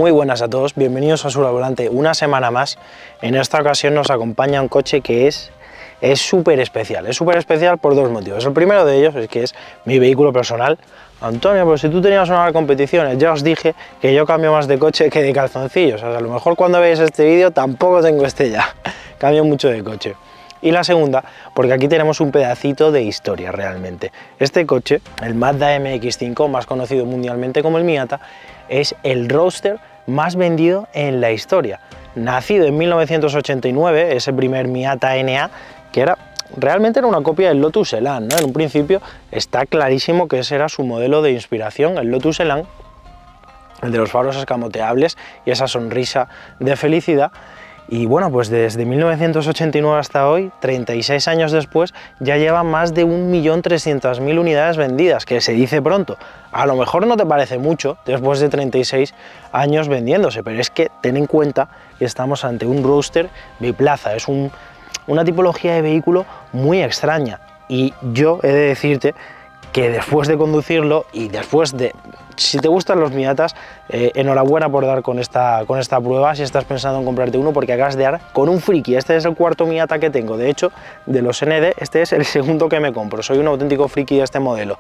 Muy buenas a todos, bienvenidos a Sur al Volante una semana más. En esta ocasión nos acompaña un coche que es súper especial. Es súper especial por dos motivos. El primero de ellos es que es mi vehículo personal. Antonio, pero si tú tenías una competición, ya os dije que yo cambio más de coche que de calzoncillos. O sea, a lo mejor cuando veáis este vídeo tampoco tengo este ya. Cambio mucho de coche. Y la segunda, porque aquí tenemos un pedacito de historia realmente. Este coche, el Mazda MX-5, más conocido mundialmente como el Miata, es el roadster más vendido en la historia. Nacido en 1989, ese primer Miata NA, que realmente era una copia del Lotus Elan, ¿no? En un principio está clarísimo que ese era su modelo de inspiración, el Lotus Elan, el de los faros escamoteables y esa sonrisa de felicidad. Y bueno, pues desde 1989 hasta hoy, 36 años después, ya lleva más de 1.300.000 unidades vendidas, que se dice pronto. A lo mejor no te parece mucho después de 36 años vendiéndose, pero es que ten en cuenta que estamos ante un roadster biplaza, es una tipología de vehículo muy extraña. Y yo he de decirte que después de conducirlo y después de... Si te gustan los Miatas, enhorabuena por dar con esta prueba si estás pensando en comprarte uno, porque acabas de dar con un friki. Este es el cuarto Miata que tengo, de hecho, de los ND, este es el segundo que me compro. Soy un auténtico friki de este modelo,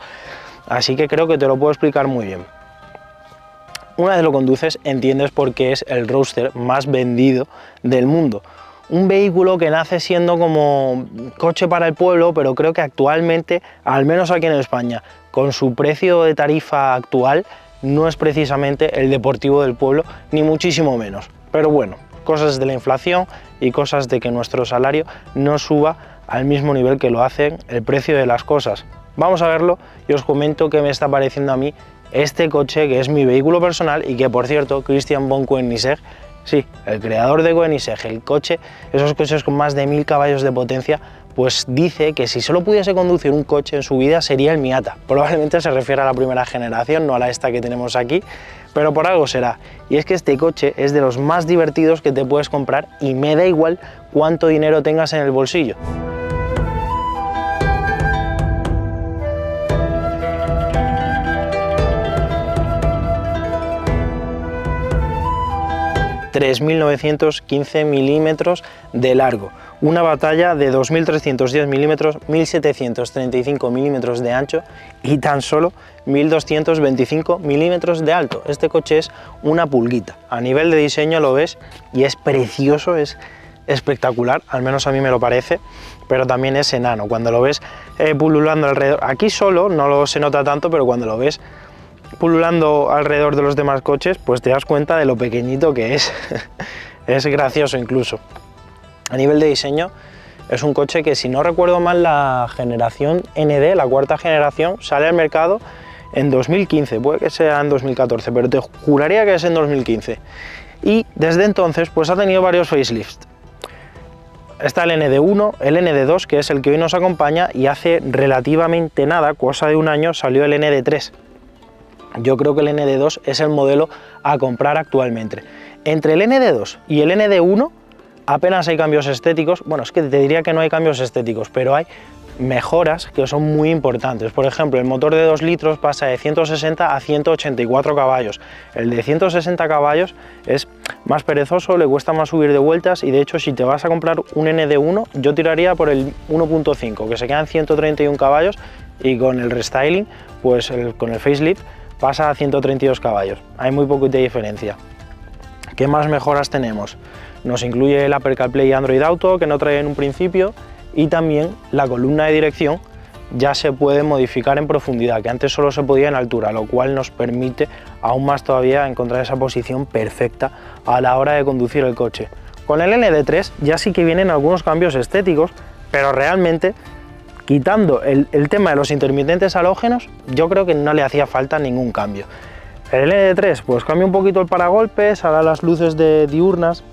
así que creo que te lo puedo explicar muy bien. Una vez lo conduces, entiendes por qué es el roadster más vendido del mundo. Un vehículo que nace siendo como coche para el pueblo, pero creo que actualmente, al menos aquí en España, con su precio de tarifa actual, no es precisamente el deportivo del pueblo, ni muchísimo menos. Pero bueno, cosas de la inflación y cosas de que nuestro salario no suba al mismo nivel que lo hacen el precio de las cosas. Vamos a verlo y os comento qué me está pareciendo a mí este coche, que es mi vehículo personal y que, por cierto, Christian von Koenigsegg, sí, el creador de Koenigsegg, el coche, esos coches con más de 1000 caballos de potencia, pues dice que si solo pudiese conducir un coche en su vida sería el Miata. Probablemente se refiere a la primera generación, no a la esta que tenemos aquí, pero por algo será. Y es que este coche es de los más divertidos que te puedes comprar y me da igual cuánto dinero tengas en el bolsillo. ...3.915 milímetros de largo, una batalla de 2.310 milímetros, 1.735 milímetros de ancho y tan solo 1.225 milímetros de alto. Este coche es una pulguita. A nivel de diseño lo ves y es precioso, es espectacular, al menos a mí me lo parece, pero también es enano. Cuando lo ves pululando alrededor, aquí solo no se nota tanto, pero cuando lo ves pululando alrededor de los demás coches, pues te das cuenta de lo pequeñito que es. Es gracioso incluso. A nivel de diseño es un coche que, si no recuerdo mal, la generación ND, la cuarta generación, sale al mercado en 2015, puede que sea en 2014, pero te juraría que es en 2015. Y desde entonces pues ha tenido varios facelifts. Está el ND1, el ND2, que es el que hoy nos acompaña, y hace relativamente nada, cosa de un año, salió el ND3. Yo creo que el ND2 es el modelo a comprar actualmente. Entre el ND2 y el ND1 apenas hay cambios estéticos. Bueno, es que te diría que no hay cambios estéticos, pero hay mejoras que son muy importantes. Por ejemplo, el motor de 2 litros pasa de 160 a 184 caballos. El de 160 caballos es más perezoso, le cuesta más subir de vueltas, y de hecho, si te vas a comprar un ND1, yo tiraría por el 1.5, que se quedan 131 caballos, y con el restyling, pues con el facelift, pasa a 132 caballos. Hay muy poquita diferencia. ¿Qué más mejoras tenemos? Nos incluye el Apple CarPlay y Android Auto, que no trae en un principio, y también la columna de dirección ya se puede modificar en profundidad, que antes solo se podía en altura, lo cual nos permite aún más todavía encontrar esa posición perfecta a la hora de conducir el coche. Con el ND3 ya sí que vienen algunos cambios estéticos, pero realmente, quitando el tema de los intermitentes halógenos, yo creo que no le hacía falta ningún cambio. El ND3 pues cambia un poquito el paragolpes, ahora las luces diurnas,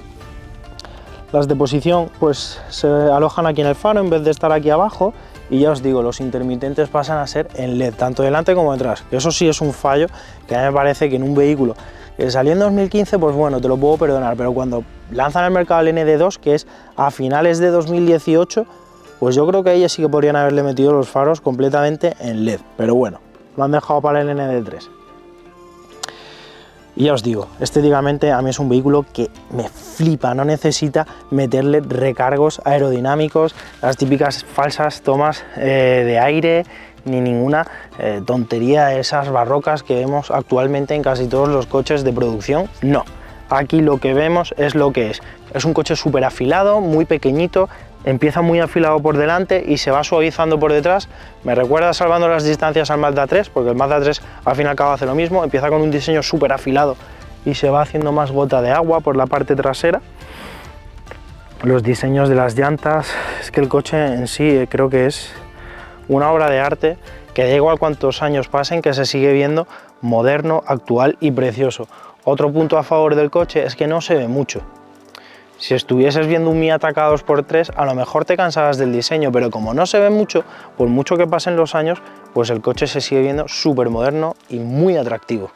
las de posición, pues se alojan aquí en el faro en vez de estar aquí abajo, y ya os digo, los intermitentes pasan a ser en LED, tanto delante como detrás. Eso sí es un fallo que a mí me parece que en un vehículo que salió en 2015, pues bueno, te lo puedo perdonar, pero cuando lanzan al mercado el ND2, que es a finales de 2018, pues yo creo que ahí sí que podrían haberle metido los faros completamente en LED, pero bueno, lo han dejado para el ND3. Y ya os digo, estéticamente a mí es un vehículo que me flipa, no necesita meterle recargos aerodinámicos, las típicas falsas tomas de aire, ni ninguna tontería de esas barrocas que vemos actualmente en casi todos los coches de producción. No, aquí lo que vemos es lo que es. Es un coche súper afilado, muy pequeñito, empieza muy afilado por delante y se va suavizando por detrás. Me recuerda salvando las distancias al Mazda 3, porque el Mazda 3 al fin y al cabo hace lo mismo, empieza con un diseño súper afilado y se va haciendo más gota de agua por la parte trasera. Los diseños de las llantas, es que el coche en sí creo que es una obra de arte que da igual cuántos años pasen, que se sigue viendo moderno, actual y precioso. Otro punto a favor del coche es que no se ve mucho. Si estuvieses viendo un Miata K2x3, a lo mejor te cansabas del diseño, pero como no se ve mucho, por mucho que pasen los años, pues el coche se sigue viendo súper moderno y muy atractivo.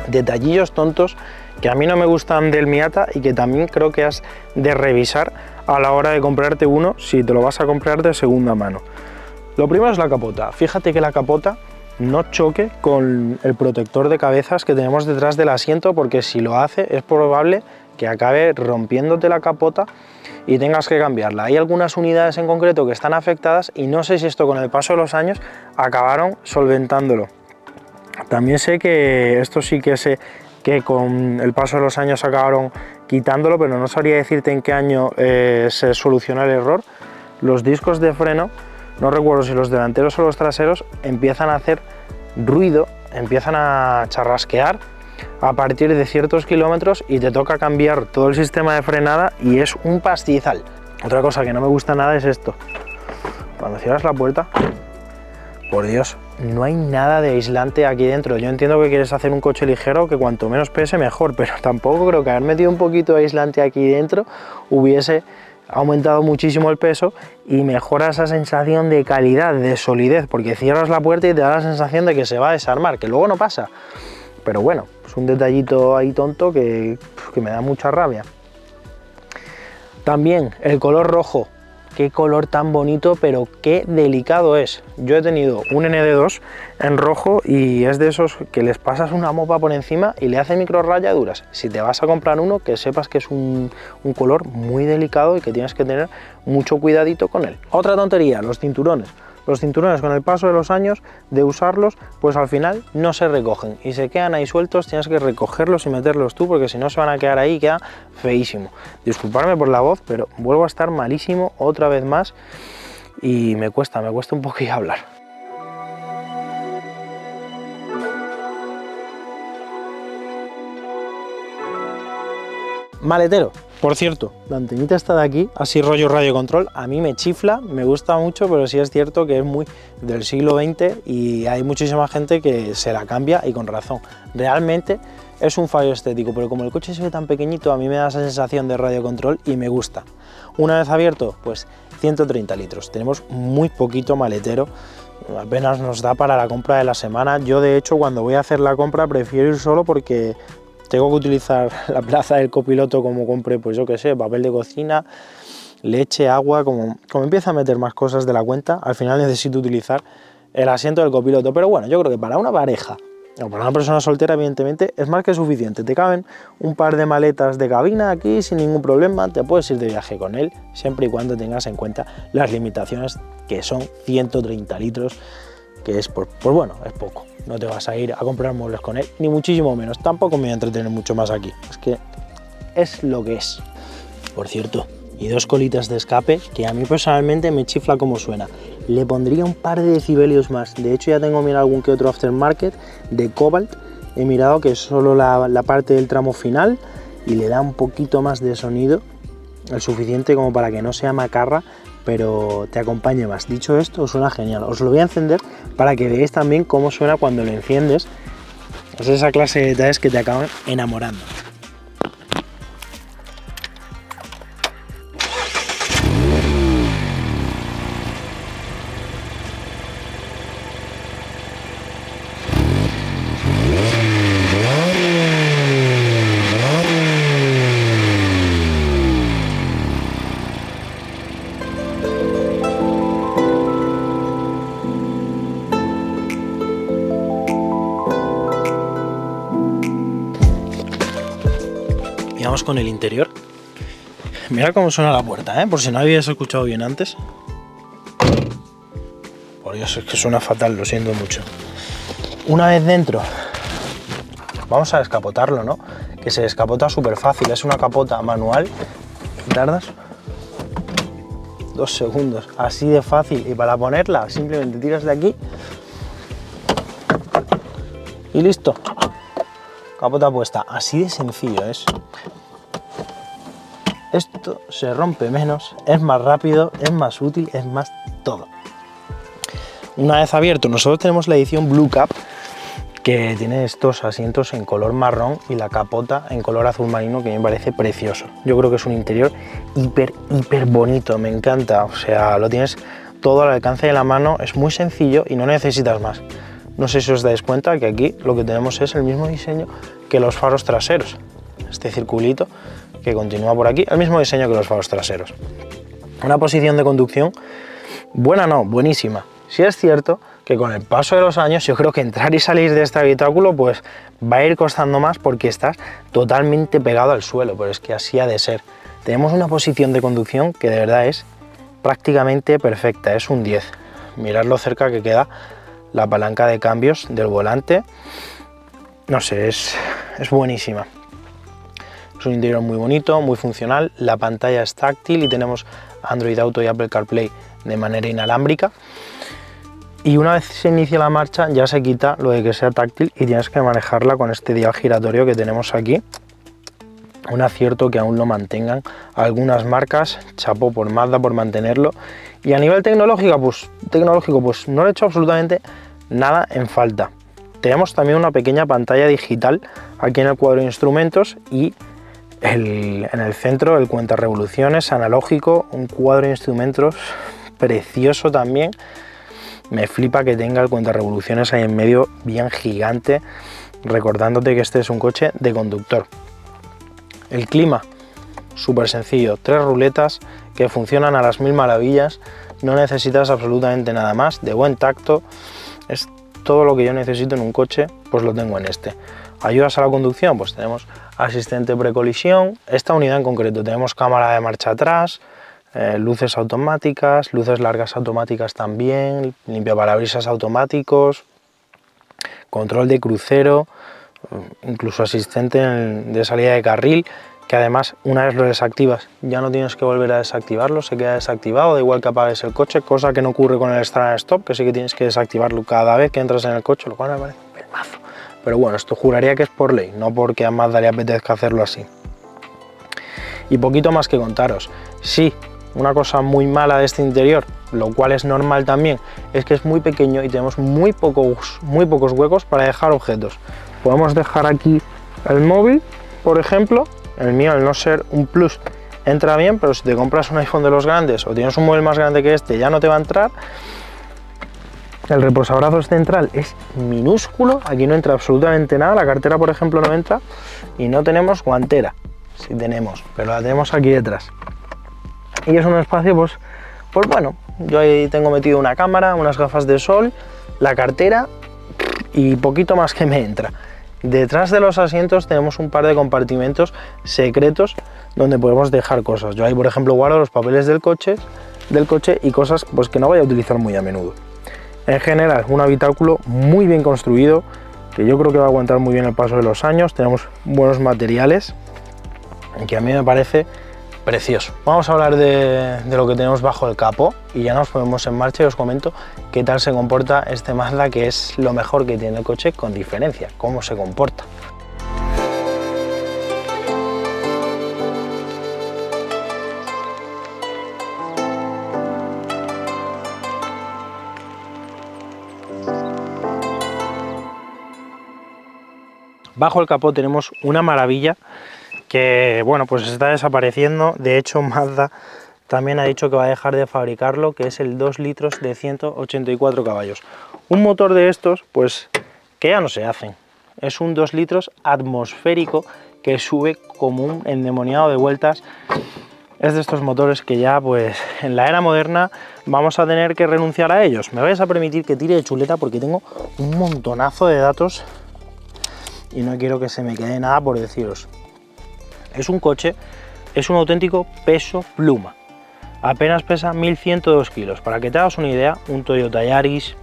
Detallillos tontos que a mí no me gustan del Miata y que también creo que has de revisar a la hora de comprarte uno si te lo vas a comprar de segunda mano. Lo primero es la capota. Fíjate que la capota no choque con el protector de cabezas que tenemos detrás del asiento, porque si lo hace es probable que acabe rompiéndote la capota y tengas que cambiarla. Hay algunas unidades en concreto que están afectadas y no sé si esto con el paso de los años acabaron solventándolo. También sé que esto sí que sé que con el paso de los años acabaron quitándolo, pero no sabría decirte en qué año se solucionó el error. Los discos de freno, no recuerdo si los delanteros o los traseros, empiezan a hacer ruido, empiezan a charrasquear a partir de ciertos kilómetros y te toca cambiar todo el sistema de frenada y es un pastizal. Otra cosa que no me gusta nada es esto. Cuando cierras la puerta, por Dios, no hay nada de aislante aquí dentro. Yo entiendo que quieres hacer un coche ligero, que cuanto menos pese mejor, pero tampoco creo que haber metido un poquito de aislante aquí dentro hubiese aumentado muchísimo el peso y mejora esa sensación de calidad, de solidez, porque cierras la puerta y te da la sensación de que se va a desarmar, que luego no pasa. Pero bueno, es un detallito ahí tonto que me da mucha rabia. También el color rojo. Qué color tan bonito, pero qué delicado es. Yo he tenido un ND2 en rojo y es de esos que les pasas una mopa por encima y le hace micro rayaduras. Si te vas a comprar uno, que sepas que es un color muy delicado y que tienes que tener mucho cuidadito con él. Otra tontería, los cinturones. Los cinturones, con el paso de los años de usarlos, pues al final no se recogen y se quedan ahí sueltos. Tienes que recogerlos y meterlos tú, porque si no se van a quedar ahí y queda feísimo. Disculparme por la voz, pero vuelvo a estar malísimo otra vez más y me cuesta un poquillo hablar. Maletero. Por cierto, la antenita está de aquí, así rollo radio control, a mí me chifla, me gusta mucho, pero sí es cierto que es muy del siglo XX y hay muchísima gente que se la cambia y con razón. Realmente es un fallo estético, pero como el coche se ve tan pequeñito, a mí me da esa sensación de radio control y me gusta. Una vez abierto, pues 130 litros, tenemos muy poquito maletero, apenas nos da para la compra de la semana. Yo de hecho cuando voy a hacer la compra prefiero ir solo porque tengo que utilizar la plaza del copiloto como compre, pues yo que sé, papel de cocina, leche, agua, como empieza a meter más cosas de la cuenta, al final necesito utilizar el asiento del copiloto. Pero bueno, yo creo que para una pareja o para una persona soltera, evidentemente, es más que suficiente. Te caben un par de maletas de cabina aquí sin ningún problema, te puedes ir de viaje con él, siempre y cuando tengas en cuenta las limitaciones, que son 130 litros, que es, pues bueno, es poco. No te vas a ir a comprar muebles con él, ni muchísimo menos. Tampoco me voy a entretener mucho más aquí. Es que es lo que es. Por cierto, y dos colitas de escape que a mí personalmente me chifla como suena. Le pondría un par de decibelios más. De hecho ya tengo mirado algún que otro aftermarket de Cobalt. He mirado que es solo la parte del tramo final y le da un poquito más de sonido, el suficiente como para que no sea macarra, pero te acompañe más. Dicho esto, suena genial. Os lo voy a encender para que veáis también cómo suena cuando lo enciendes. Es esa clase de detalles que te acaban enamorando. vamos con el interior. Mira cómo suena la puerta, por si no habías escuchado bien antes. Por Dios, es que suena fatal, lo siento mucho. Una vez dentro, vamos a descapotarlo, ¿no? Que se descapota súper fácil, es una capota manual. Tardas 2 segundos, así de fácil. Y para ponerla, simplemente tiras de aquí y listo. Capota puesta, así de sencillo es. Esto se rompe menos, es más rápido, es más útil, es más todo. Una vez abierto, nosotros tenemos la edición Blue Cap, que tiene estos asientos en color marrón y la capota en color azul marino, que me parece precioso. Yo creo que es un interior hiper bonito, me encanta. O sea, lo tienes todo al alcance de la mano, es muy sencillo y no necesitas más. No sé si os dais cuenta que aquí lo que tenemos es el mismo diseño que los faros traseros. Este circulito que continúa por aquí, el mismo diseño que los faros traseros. Una posición de conducción buena, no, buenísima. Sí es cierto que con el paso de los años yo creo que entrar y salir de este habitáculo pues va a ir costando más porque estás totalmente pegado al suelo, pero es que así ha de ser. Tenemos una posición de conducción que de verdad es prácticamente perfecta, es un 10. Mirad lo cerca que queda la palanca de cambios del volante, no sé, es buenísima. Es un interior muy bonito, muy funcional, la pantalla es táctil y tenemos Android Auto y Apple CarPlay de manera inalámbrica. Y una vez se inicia la marcha ya se quita lo de que sea táctil y tienes que manejarla con este dial giratorio que tenemos aquí. Un acierto que aún lo mantengan algunas marcas, chapó por Mazda por mantenerlo. Y a nivel tecnológico pues no le he hecho absolutamente nada en falta. Tenemos también una pequeña pantalla digital aquí en el cuadro de instrumentos y en el centro el cuenta revoluciones analógico, un cuadro de instrumentos precioso también. Me flipa que tenga el cuenta revoluciones ahí en medio bien gigante, recordándote que este es un coche de conductor. El clima, súper sencillo, 3 ruletas que funcionan a las 1000 maravillas, no necesitas absolutamente nada más, de buen tacto, es todo lo que yo necesito en un coche, pues lo tengo en este. Ayudas a la conducción, pues tenemos asistente precolisión, esta unidad en concreto tenemos cámara de marcha atrás, luces automáticas, luces largas automáticas también, limpiaparabrisas automáticos, control de crucero, incluso asistente de salida de carril, que además una vez lo desactivas ya no tienes que volver a desactivarlo, se queda desactivado, da igual que apagues el coche, cosa que no ocurre con el Start and Stop, que sí que tienes que desactivarlo cada vez que entras en el coche, lo cual me parece un pelmazo. Pero bueno, esto juraría que es por ley, no porque a Mazda le apetezca hacerlo así. Y poquito más que contaros. Sí, una cosa muy mala de este interior, lo cual es normal también, es que es muy pequeño y tenemos muy pocos huecos para dejar objetos. Podemos dejar aquí el móvil, por ejemplo. El mío, al no ser un Plus, entra bien, pero si te compras un iPhone de los grandes o tienes un móvil más grande que este, ya no te va a entrar. El reposabrazos central es minúsculo, aquí no entra absolutamente nada, la cartera, por ejemplo, no entra, y no tenemos guantera, sí tenemos, pero la tenemos aquí detrás. Y es un espacio, pues bueno, yo ahí tengo metido una cámara, unas gafas de sol, la cartera y poquito más que me entra. Detrás de los asientos tenemos un par de compartimentos secretos donde podemos dejar cosas. Yo ahí, por ejemplo, guardo los papeles del coche y cosas pues que no vaya a utilizar muy a menudo. En general, un habitáculo muy bien construido, que yo creo que va a aguantar muy bien el paso de los años. Tenemos buenos materiales, que a mí me parece precioso. Vamos a hablar de lo que tenemos bajo el capó y ya nos ponemos en marcha y os comento qué tal se comporta este Mazda, que es lo mejor que tiene el coche con diferencia, cómo se comporta. Bajo el capó tenemos una maravilla que, bueno, pues está desapareciendo. De hecho, Mazda también ha dicho que va a dejar de fabricarlo, que es el 2 litros de 184 caballos. Un motor de estos, pues, que ya no se hacen. Es un 2 litros atmosférico que sube como un endemoniado de vueltas. Es de estos motores que ya, pues, en la era moderna vamos a tener que renunciar a ellos. Me vais a permitir que tire de chuleta porque tengo un montonazo de datos y no quiero que se me quede nada por deciros. Es un coche, es un auténtico peso pluma. Apenas pesa 1102 kilos. Para que te hagas una idea, un Toyota Yaris,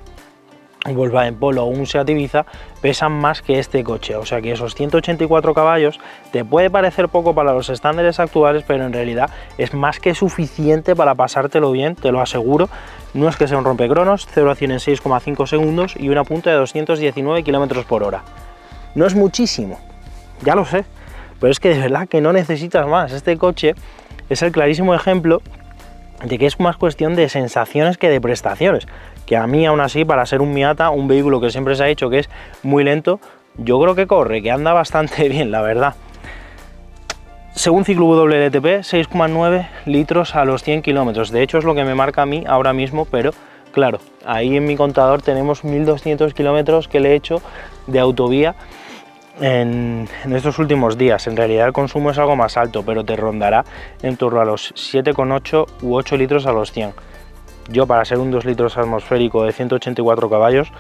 un Volkswagen Polo o un Seat Ibiza pesan más que este coche, o sea que esos 184 caballos te puede parecer poco para los estándares actuales, pero en realidad es más que suficiente para pasártelo bien, te lo aseguro. No es que sea un rompecronos, 0 a 100 en 6,5 segundos y una punta de 219 km por hora. No es muchísimo, ya lo sé, pero es que de verdad que no necesitas más. Este coche es el clarísimo ejemplo de que es más cuestión de sensaciones que de prestaciones, que a mí aún así, para ser un Miata, un vehículo que siempre se ha dicho que es muy lento, yo creo que corre, que anda bastante bien, la verdad. Según ciclo WLTP, 6,9 litros a los 100 kilómetros, de hecho es lo que me marca a mí ahora mismo, pero claro, ahí en mi contador tenemos 1200 kilómetros que le he hecho de autovía en estos últimos días. En realidad el consumo es algo más alto, pero te rondará en torno a los 7,8 u 8 litros a los 100. Yo, para ser un 2 litros atmosférico de 184 caballos,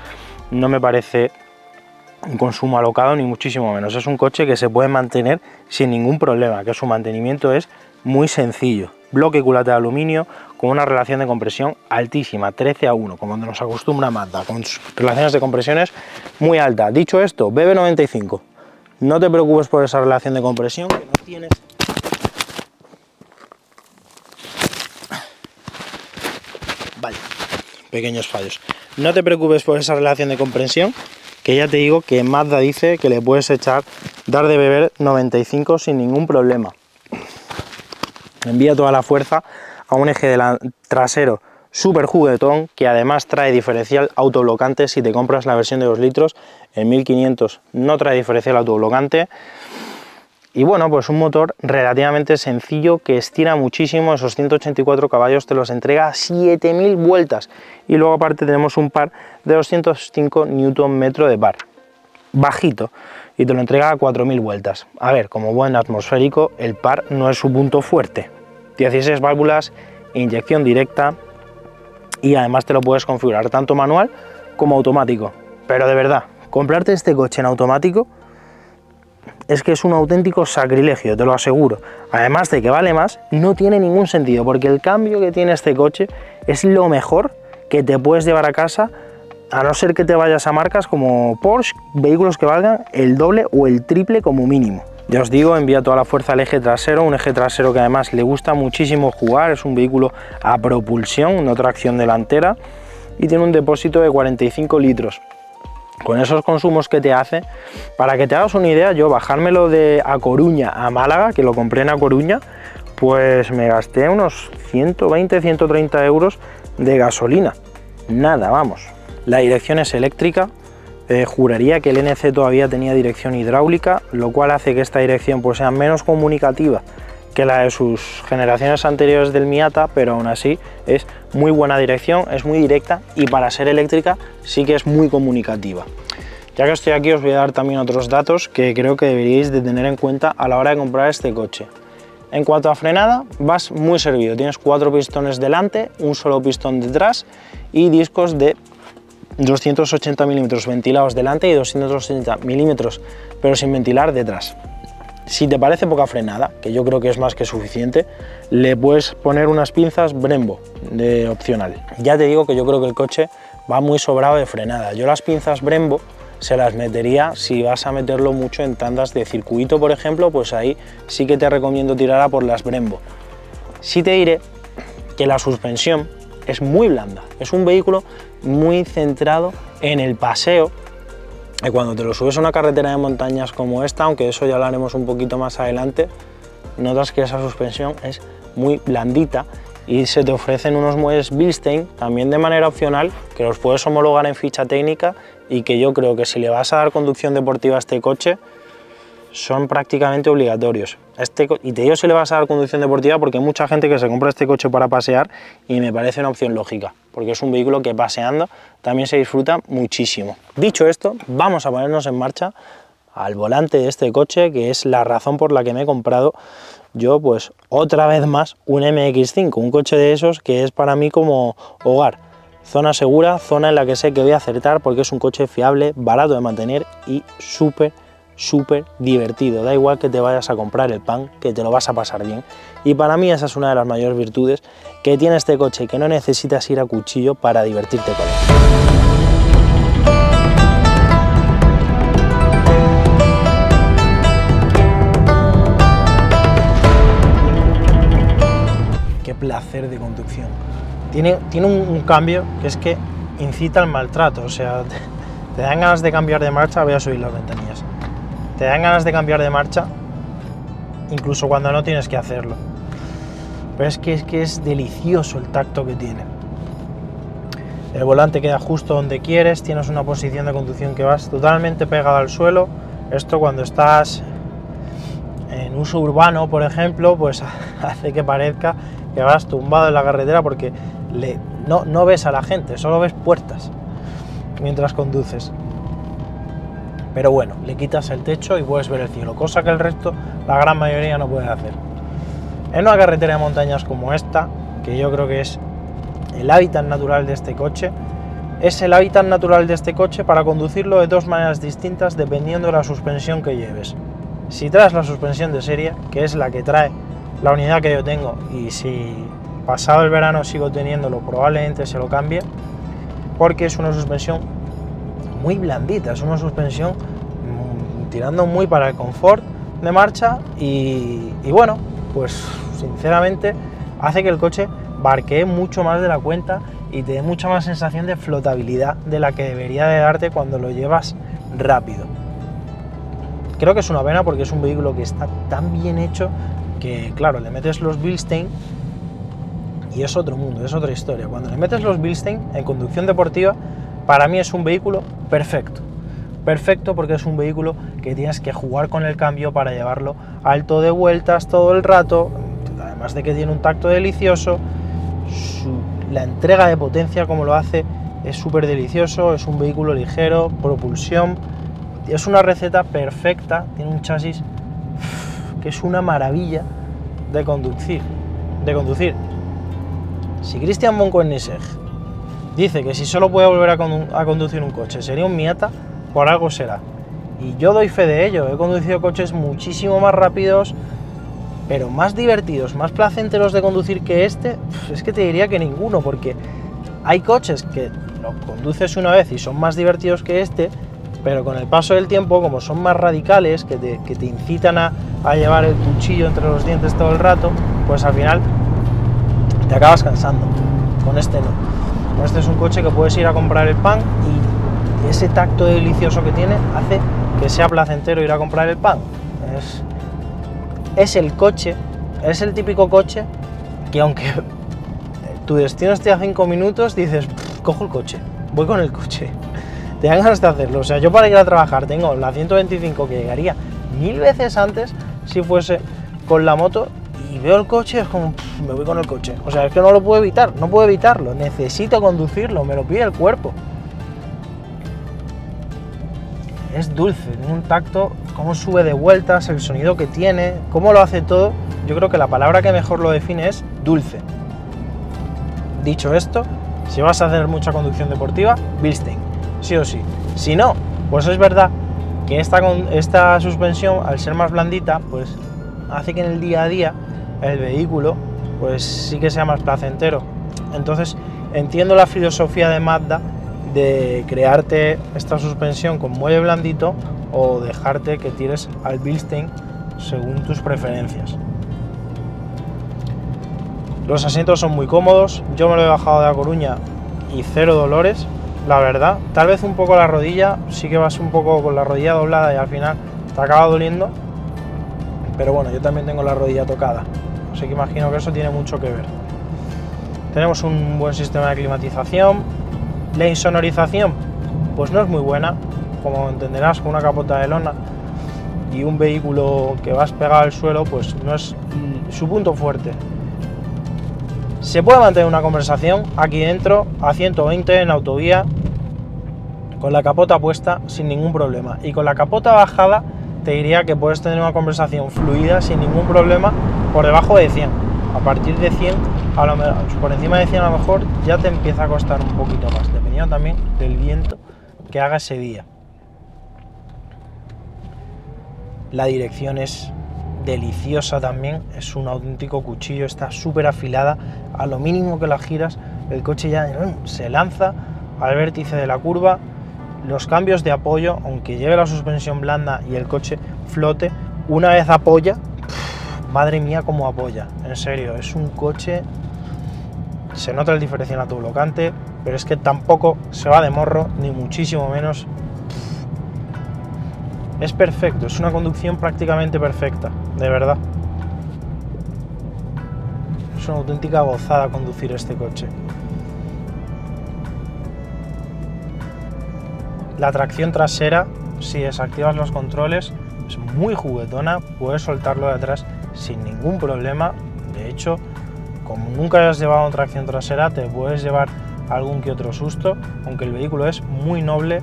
no me parece un consumo alocado ni muchísimo menos. Es un coche que se puede mantener sin ningún problema, que su mantenimiento es muy sencillo. Bloque y culata de aluminio con una relación de compresión altísima, 13 a 1, como nos acostumbra Mazda, con relaciones de compresiones muy altas. Dicho esto, BB95, no te preocupes por esa relación de compresión, que no tienes... Vale, pequeños fallos. No te preocupes por esa relación de compresión, que ya te digo que Mazda dice que le puedes dar de beber 95 sin ningún problema. Envía toda la fuerza a un eje trasero súper juguetón, que además trae diferencial autoblocante. Si te compras la versión de 2 litros, en 1500 no trae diferencial autoblocante. Y bueno, pues un motor relativamente sencillo que estira muchísimo, esos 184 caballos te los entrega a 7000 vueltas. Y luego aparte tenemos un par de 205 Nm de par, bajito, y te lo entrega a 4000 vueltas. A ver, como buen atmosférico, el par no es su punto fuerte. 16 válvulas, inyección directa, y además te lo puedes configurar tanto manual como automático. Pero de verdad, comprarte este coche en automático es que es un auténtico sacrilegio, te lo aseguro. Además de que vale más, no tiene ningún sentido, porque el cambio que tiene este coche es lo mejor que te puedes llevar a casa, a no ser que te vayas a marcas como Porsche, vehículos que valgan el doble o el triple como mínimo. Ya os digo, envía toda la fuerza al eje trasero, un eje trasero que además le gusta muchísimo jugar, es un vehículo a propulsión, no tracción delantera, y tiene un depósito de 45 litros. Con esos consumos que te hace, para que te hagas una idea, yo bajármelo de A Coruña a Málaga, que lo compré en A Coruña, pues me gasté unos 120-130 euros de gasolina. Nada, vamos. La dirección es eléctrica, juraría que el NC todavía tenía dirección hidráulica, lo cual hace que esta dirección pues sea menos comunicativa que la de sus generaciones anteriores del Miata, pero aún así es muy buena dirección, es muy directa y para ser eléctrica sí que es muy comunicativa. Ya que estoy aquí os voy a dar también otros datos que creo que deberíais de tener en cuenta a la hora de comprar este coche. En cuanto a frenada, vas muy servido, tienes 4 pistones delante, un solo pistón detrás y discos de 280 milímetros ventilados delante y 280 milímetros pero sin ventilar detrás. Si te parece poca frenada, que yo creo que es más que suficiente, le puedes poner unas pinzas Brembo de opcional. Ya te digo que yo creo que el coche va muy sobrado de frenada. Yo las pinzas Brembo se las metería si vas a meterlo mucho en tandas de circuito, por ejemplo, pues ahí sí que te recomiendo tirar a por las Brembo. Sí te diré que la suspensión es muy blanda, es un vehículo muy centrado en el paseo. Y cuando te lo subes a una carretera de montañas como esta, aunque eso ya lo haremos un poquito más adelante, notas que esa suspensión es muy blandita y se te ofrecen unos muelles Bilstein también de manera opcional, que los puedes homologar en ficha técnica y que yo creo que si le vas a dar conducción deportiva a este coche son prácticamente obligatorios. Y te digo si le vas a dar conducción deportiva porque hay mucha gente que se compra este coche para pasear y me parece una opción lógica, porque es un vehículo que paseando también se disfruta muchísimo. Dicho esto, vamos a ponernos en marcha al volante de este coche, que es la razón por la que me he comprado yo, pues otra vez más, un MX5, un coche de esos que es para mí como hogar. Zona segura, zona en la que sé que voy a acertar porque es un coche fiable, barato de mantener y súper súper divertido. Da igual que te vayas a comprar el pan, que te lo vas a pasar bien. Y para mí esa es una de las mayores virtudes que tiene este coche, que no necesitas ir a cuchillo para divertirte con él. Qué placer de conducción. Tiene un cambio que es que incita al maltrato, o sea, te dan ganas de cambiar de marcha. Voy a subir las ventanillas. Te dan ganas de cambiar de marcha incluso cuando no tienes que hacerlo. Pero es que es delicioso el tacto que tiene. El volante queda justo donde quieres, tienes una posición de conducción que vas totalmente pegado al suelo. Esto cuando estás en uso urbano, por ejemplo, pues hace que parezca que vas tumbado en la carretera porque no ves a la gente, solo ves puertas mientras conduces. Pero bueno, le quitas el techo y puedes ver el cielo, cosa que el resto, la gran mayoría, no puede hacer. En una carretera de montañas como esta, que yo creo que es el hábitat natural de este coche, es el hábitat natural de este coche para conducirlo de dos maneras distintas dependiendo de la suspensión que lleves. Si traes la suspensión de serie, que es la que trae la unidad que yo tengo, y si pasado el verano sigo teniéndolo, probablemente se lo cambie, porque es una suspensión muy blandita, es una suspensión tirando muy para el confort de marcha y bueno, pues sinceramente hace que el coche barquee mucho más de la cuenta y te dé mucha más sensación de flotabilidad de la que debería de darte cuando lo llevas rápido. Creo que es una pena porque es un vehículo que está tan bien hecho que, claro, le metes los Bilstein y es otro mundo, es otra historia. Cuando le metes los Bilstein en conducción deportiva, para mí es un vehículo perfecto. Perfecto porque es un vehículo que tienes que jugar con el cambio para llevarlo alto de vueltas todo el rato, además de que tiene un tacto delicioso, la entrega de potencia como lo hace es súper delicioso, es un vehículo ligero, propulsión, es una receta perfecta, tiene un chasis que es una maravilla de conducir. Si Christian von Koenigsegg dice que si solo puede volver a conducir un coche sería un Miata, por algo será. Y yo doy fe de ello, he conducido coches muchísimo más rápidos, pero más divertidos, más placenteros de conducir que este, es que te diría que ninguno, porque hay coches que lo conduces una vez y son más divertidos que este, pero con el paso del tiempo, como son más radicales, que te incitan a llevar el cuchillo entre los dientes todo el rato, pues al final te acabas cansando. Con este no. Este es un coche que puedes ir a comprar el pan y ese tacto delicioso que tiene hace que sea placentero ir a comprar el pan. Es el coche, es el típico coche que aunque tu destino esté a 5 minutos, dices, cojo el coche, voy con el coche. Te dan ganas de hacerlo. O sea, yo para ir a trabajar tengo la 125 que llegaría 1000 veces antes si fuese con la moto, y veo el coche, es como, me voy con el coche. O sea, es que no lo puedo evitar, no puedo evitarlo, necesito conducirlo, me lo pide el cuerpo. Es dulce, tiene un tacto, cómo sube de vueltas, el sonido que tiene, cómo lo hace todo. Yo creo que la palabra que mejor lo define es dulce. Dicho esto, si vas a hacer mucha conducción deportiva, Bilstein, sí o sí. Si no, pues es verdad que esta suspensión, al ser más blandita, pues hace que en el día a día el vehículo pues sí que sea más placentero. Entonces entiendo la filosofía de Mazda de crearte esta suspensión con muelle blandito o dejarte que tires al Bilstein según tus preferencias. Los asientos son muy cómodos, yo me lo he bajado de A Coruña y cero dolores, la verdad. Tal vez un poco la rodilla, sí que vas un poco con la rodilla doblada y al final te acaba doliendo, pero bueno, yo también tengo la rodilla tocada, así que imagino que eso tiene mucho que ver. Tenemos un buen sistema de climatización. La insonorización, pues no es muy buena, como entenderás, con una capota de lona y un vehículo que vas pegado al suelo, pues no es su punto fuerte. Se puede mantener una conversación aquí dentro a 120 en autovía con la capota puesta sin ningún problema, y con la capota bajada te diría que puedes tener una conversación fluida sin ningún problema por debajo de 100. A partir de 100, por encima de 100 a lo mejor ya te empieza a costar un poquito más, dependiendo también del viento que haga ese día. La dirección es deliciosa también, es un auténtico cuchillo, está súper afilada, a lo mínimo que la giras el coche ya se lanza al vértice de la curva. Los cambios de apoyo, aunque lleve la suspensión blanda y el coche flote, una vez apoya, madre mía cómo apoya, en serio, es un coche, se nota el diferencial autoblocante, pero es que tampoco se va de morro, ni muchísimo menos. Es perfecto, es una conducción prácticamente perfecta, de verdad. Es una auténtica gozada conducir este coche. La tracción trasera, si desactivas los controles, es muy juguetona, puedes soltarlo de atrás sin ningún problema. De hecho, como nunca hayas llevado tracción trasera, te puedes llevar algún que otro susto, aunque el vehículo es muy noble,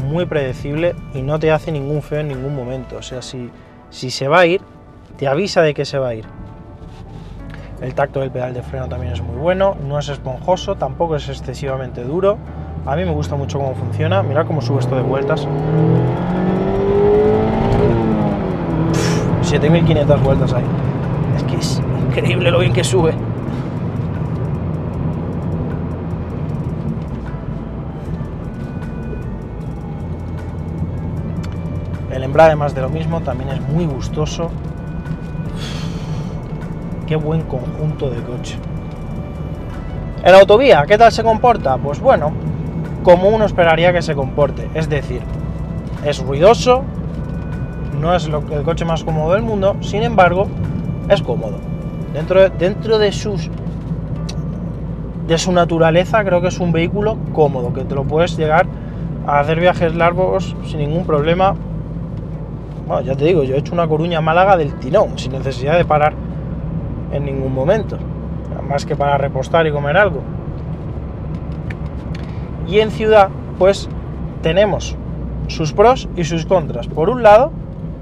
muy predecible y no te hace ningún feo en ningún momento. O sea, si se va a ir, te avisa de que se va a ir. El tacto del pedal de freno también es muy bueno, no es esponjoso, tampoco es excesivamente duro. A mí me gusta mucho cómo funciona. Mirad cómo sube esto de vueltas. 7500 vueltas ahí. Es que es increíble lo bien que sube. El embrague más de lo mismo, también es muy gustoso. Qué buen conjunto de coche. En autovía, ¿qué tal se comporta? Pues bueno, como uno esperaría que se comporte, es decir, es ruidoso, no es el coche más cómodo del mundo, sin embargo, es cómodo. Dentro de su naturaleza, creo que es un vehículo cómodo, que te lo puedes llegar a hacer viajes largos sin ningún problema. Bueno, ya te digo, yo he hecho una Coruña-Málaga del tirón, sin necesidad de parar en ningún momento, más que para repostar y comer algo. Y en ciudad, pues tenemos sus pros y sus contras. Por un lado,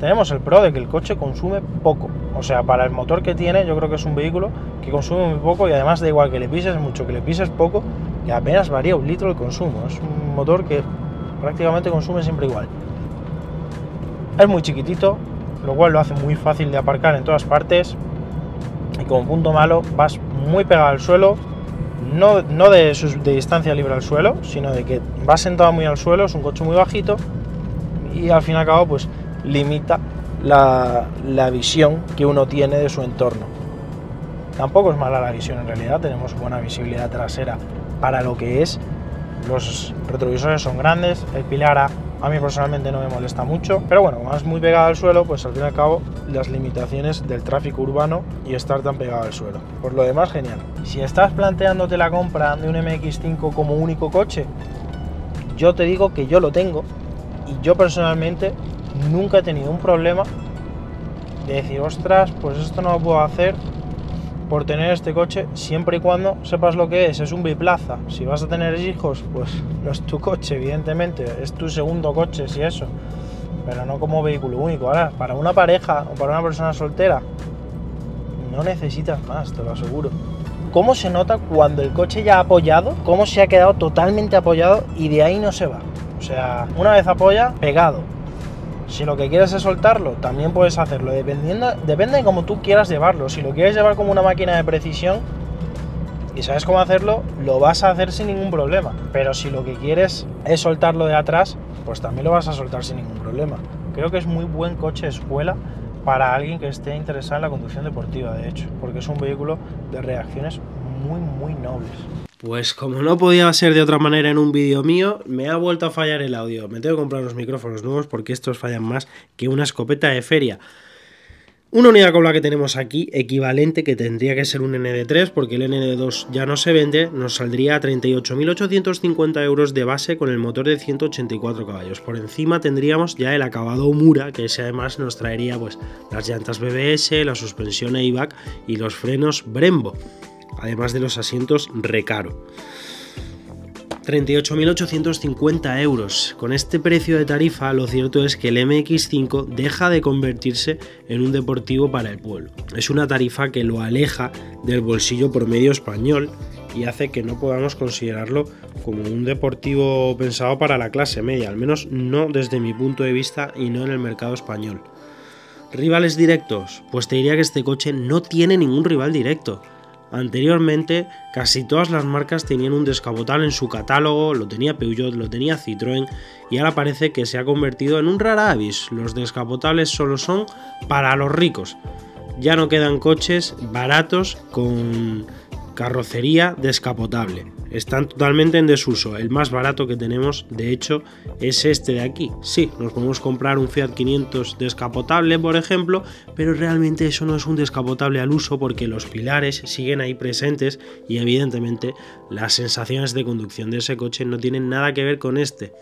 tenemos el pro de que el coche consume poco. O sea, para el motor que tiene, yo creo que es un vehículo que consume muy poco y además da igual que le pises mucho, que le pises poco, que apenas varía 1 litro el consumo. Es un motor que prácticamente consume siempre igual. Es muy chiquitito, lo cual lo hace muy fácil de aparcar en todas partes. Y como punto malo, vas muy pegado al suelo, no de distancia libre al suelo, sino de que vas sentado muy al suelo, es un coche muy bajito y al fin y al cabo pues limita la visión que uno tiene de su entorno. Tampoco es mala la visión en realidad, tenemos buena visibilidad trasera para lo que es, los retrovisores son grandes, el pilar a mí personalmente no me molesta mucho, pero bueno, como es muy pegado al suelo, pues al fin y al cabo las limitaciones del tráfico urbano y estar tan pegado al suelo. Por lo demás, genial. Si estás planteándote la compra de un MX5 como único coche, yo te digo que yo lo tengo y yo personalmente nunca he tenido un problema de decir, ostras, pues esto no lo puedo hacer por tener este coche, siempre y cuando sepas lo que es un biplaza. Si vas a tener hijos, pues no es tu coche, evidentemente, es tu segundo coche, si eso, pero no como vehículo único. Ahora, para una pareja o para una persona soltera, no necesitas más, te lo aseguro. ¿Cómo se nota cuando el coche ya ha apoyado? ¿Cómo se ha quedado totalmente apoyado y de ahí no se va? O sea, una vez apoya, pegado. Si lo que quieres es soltarlo, también puedes hacerlo, depende de cómo tú quieras llevarlo. Si lo quieres llevar como una máquina de precisión y sabes cómo hacerlo, lo vas a hacer sin ningún problema. Pero si lo que quieres es soltarlo de atrás, pues también lo vas a soltar sin ningún problema. Creo que es muy buen coche escuela para alguien que esté interesado en la conducción deportiva, de hecho, porque es un vehículo de reacciones muy nobles. Pues como no podía ser de otra manera en un vídeo mío, me ha vuelto a fallar el audio. Me tengo que comprar unos micrófonos nuevos porque estos fallan más que una escopeta de feria. Una unidad como la que tenemos aquí, equivalente, que tendría que ser un ND3 porque el ND2 ya no se vende, nos saldría a 38.850 euros de base con el motor de 184 caballos. Por encima tendríamos ya el acabado Mura, que ese además nos traería pues las llantas BBS, la suspensión AIBAC y los frenos Brembo, además de los asientos Recaro. 38.850 euros. Con este precio de tarifa, lo cierto es que el MX5 deja de convertirse en un deportivo para el pueblo. Es una tarifa que lo aleja del bolsillo promedio español y hace que no podamos considerarlo como un deportivo pensado para la clase media, al menos no desde mi punto de vista y no en el mercado español. ¿Rivales directos? Pues te diría que este coche no tiene ningún rival directo. Anteriormente, casi todas las marcas tenían un descapotable en su catálogo, lo tenía Peugeot, lo tenía Citroën, y ahora parece que se ha convertido en un rara avis. Los descapotables solo son para los ricos. Ya no quedan coches baratos con carrocería descapotable. Están totalmente en desuso. El más barato que tenemos, de hecho, es este de aquí. Sí, nos podemos comprar un Fiat 500 descapotable, por ejemplo, pero realmente eso no es un descapotable al uso porque los pilares siguen ahí presentes y evidentemente las sensaciones de conducción de ese coche no tienen nada que ver con este.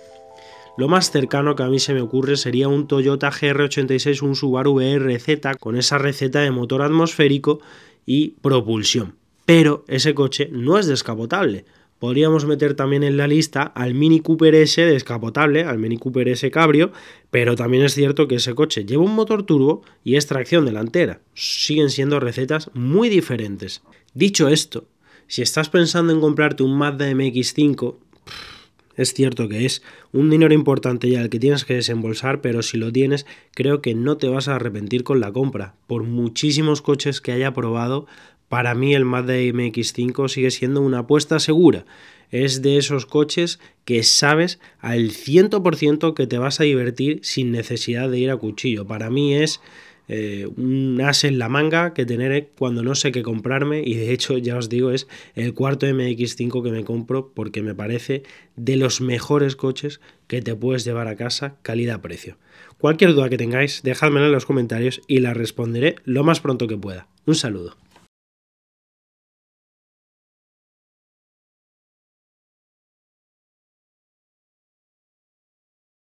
Lo más cercano que a mí se me ocurre sería un Toyota GR86, un Subaru BRZ con esa receta de motor atmosférico y propulsión. Pero ese coche no es descapotable. Podríamos meter también en la lista al Mini Cooper S descapotable, al Mini Cooper S Cabrio, pero también es cierto que ese coche lleva un motor turbo y es tracción delantera. Siguen siendo recetas muy diferentes. Dicho esto, si estás pensando en comprarte un Mazda MX-5, es cierto que es un dinero importante ya el que tienes que desembolsar, pero si lo tienes, creo que no te vas a arrepentir con la compra. Por muchísimos coches que haya probado, para mí el Mazda MX-5 sigue siendo una apuesta segura. Es de esos coches que sabes al 100% que te vas a divertir sin necesidad de ir a cuchillo. Para mí es un as en la manga que tener cuando no sé qué comprarme, y de hecho ya os digo, es el cuarto MX-5 que me compro porque me parece de los mejores coches que te puedes llevar a casa calidad-precio. Cualquier duda que tengáis, dejádmela en los comentarios y la responderé lo más pronto que pueda. Un saludo.